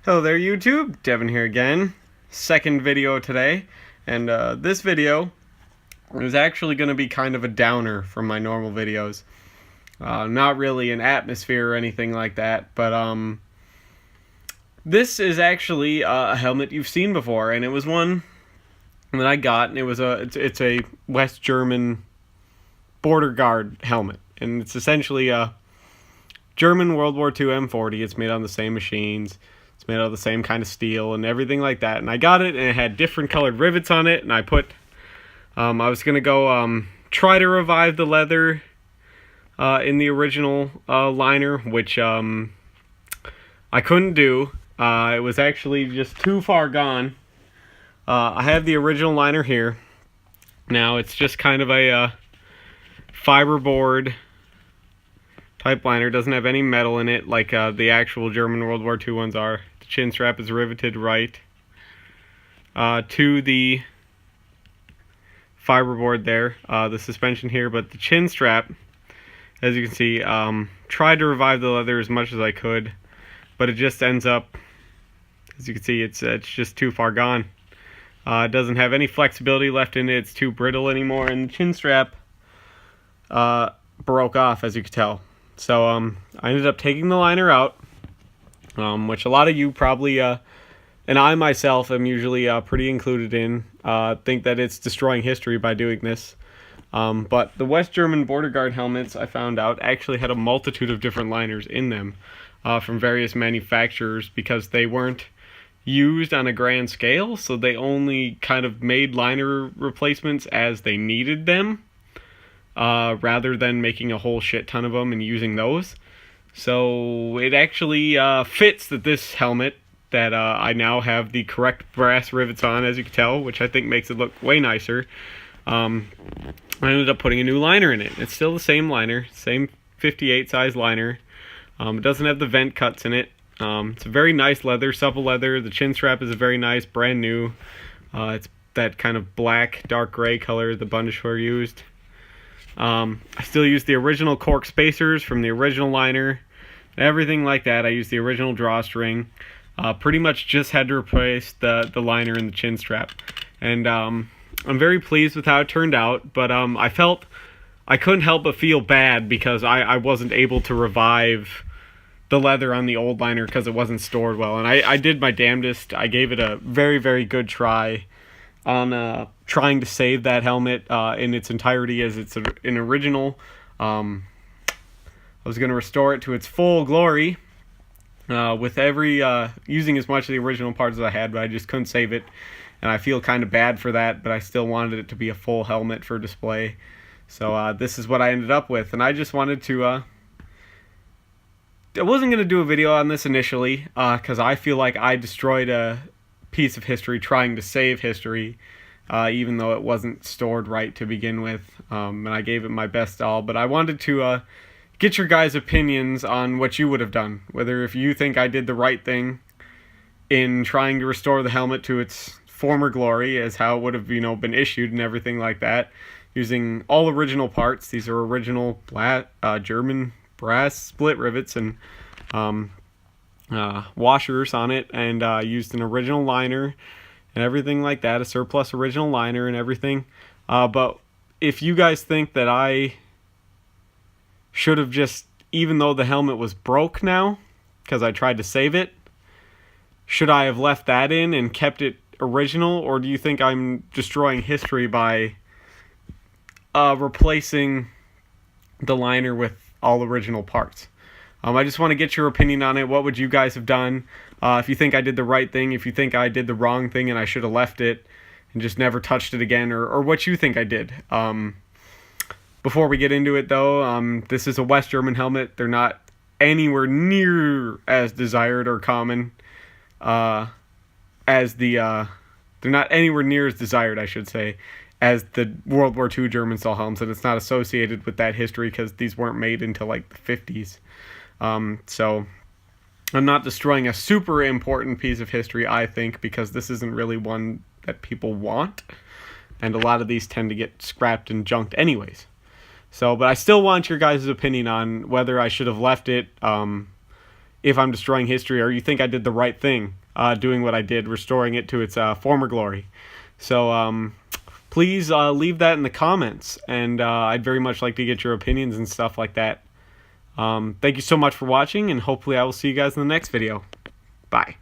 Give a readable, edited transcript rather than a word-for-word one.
Hello there YouTube, Devin here again. Second video today, and this video is actually going to be kind of a downer from my normal videos. Not really an atmosphere or anything like that, but this is actually a helmet you've seen before, and it was one that I got, and it's a West German border guard helmet, and it's essentially a German World War II M40. It's made on the same machines. It's made out of the same kind of steel and everything like that. And I got it, and it had different colored rivets on it. And I was going to go try to revive the leather in the original liner, which I couldn't do. It was actually just too far gone. I have the original liner here. Now, it's just kind of a fiberboard type liner. Doesn't have any metal in it like the actual German World War II ones are. The chin strap is riveted right to the fiberboard there, the suspension here, but the chin strap, as you can see, tried to revive the leather as much as I could, but it just ends up, as you can see, it's just too far gone. It doesn't have any flexibility left in it. It's too brittle anymore, and the chin strap broke off, as you can tell. So I ended up taking the liner out, which a lot of you probably, and I myself am usually pretty included in, think that it's destroying history by doing this. But the West German border guard helmets, I found out, actually had a multitude of different liners in them from various manufacturers because they weren't used on a grand scale, so they only kind of made liner replacements as they needed them. Rather than making a whole shit ton of them and using those. So it actually fits that this helmet that I now have the correct brass rivets on, as you can tell, which I think makes it look way nicer. I ended up putting a new liner in it. It's still the same liner, same 58 size liner. It doesn't have the vent cuts in it. It's a very nice leather, supple leather. The chin strap is a very nice, brand new. It's that kind of black, dark gray color the Bundeswehr used. I still use the original cork spacers from the original liner, everything like that. I use the original drawstring. Pretty much just had to replace the liner and the chin strap. And I'm very pleased with how it turned out, but I felt I couldn't help but feel bad because I wasn't able to revive the leather on the old liner because it wasn't stored well. And I did my damnedest. I gave it a very, very good try on trying to save that helmet in its entirety as it's an original. I was going to restore it to its full glory with using as much of the original parts as I had, but I just couldn't save it, and I feel kind of bad for that, but I still wanted it to be a full helmet for display. So this is what I ended up with, and I just wanted to I wasn't going to do a video on this initially because I feel like I destroyed a piece of history trying to save history, even though it wasn't stored right to begin with, and I gave it my best all. But I wanted to get your guys' opinions on what you would have done, whether if you think I did the right thing in trying to restore the helmet to its former glory as how it would have been issued and everything like that, using all original parts. These are original German brass split rivets and washers on it, and used an original liner and everything like that, a surplus original liner and everything. But if you guys think that I should have just, even though the helmet was broke now because I tried to save it, should I have left that in and kept it original, or do you think I'm destroying history by replacing the liner with all original parts? I just want to get your opinion on it. What would you guys have done? If you think I did the right thing, if you think I did the wrong thing and I should have left it and just never touched it again, or what you think I did. Before we get into it, though, this is a West German helmet. They're not anywhere near as desired or common as they're not anywhere near as desired, I should say, as the World War II German style helmets, and it's not associated with that history because these weren't made until like the 50s. So I'm not destroying a super important piece of history, I think, because this isn't really one that people want, and a lot of these tend to get scrapped and junked anyways. So, but I still want your guys' opinion on whether I should have left it if I'm destroying history, or you think I did the right thing doing what I did, restoring it to its former glory. So please leave that in the comments, and I'd very much like to get your opinions and stuff like that. Thank you so much for watching, and hopefully I will see you guys in the next video. Bye.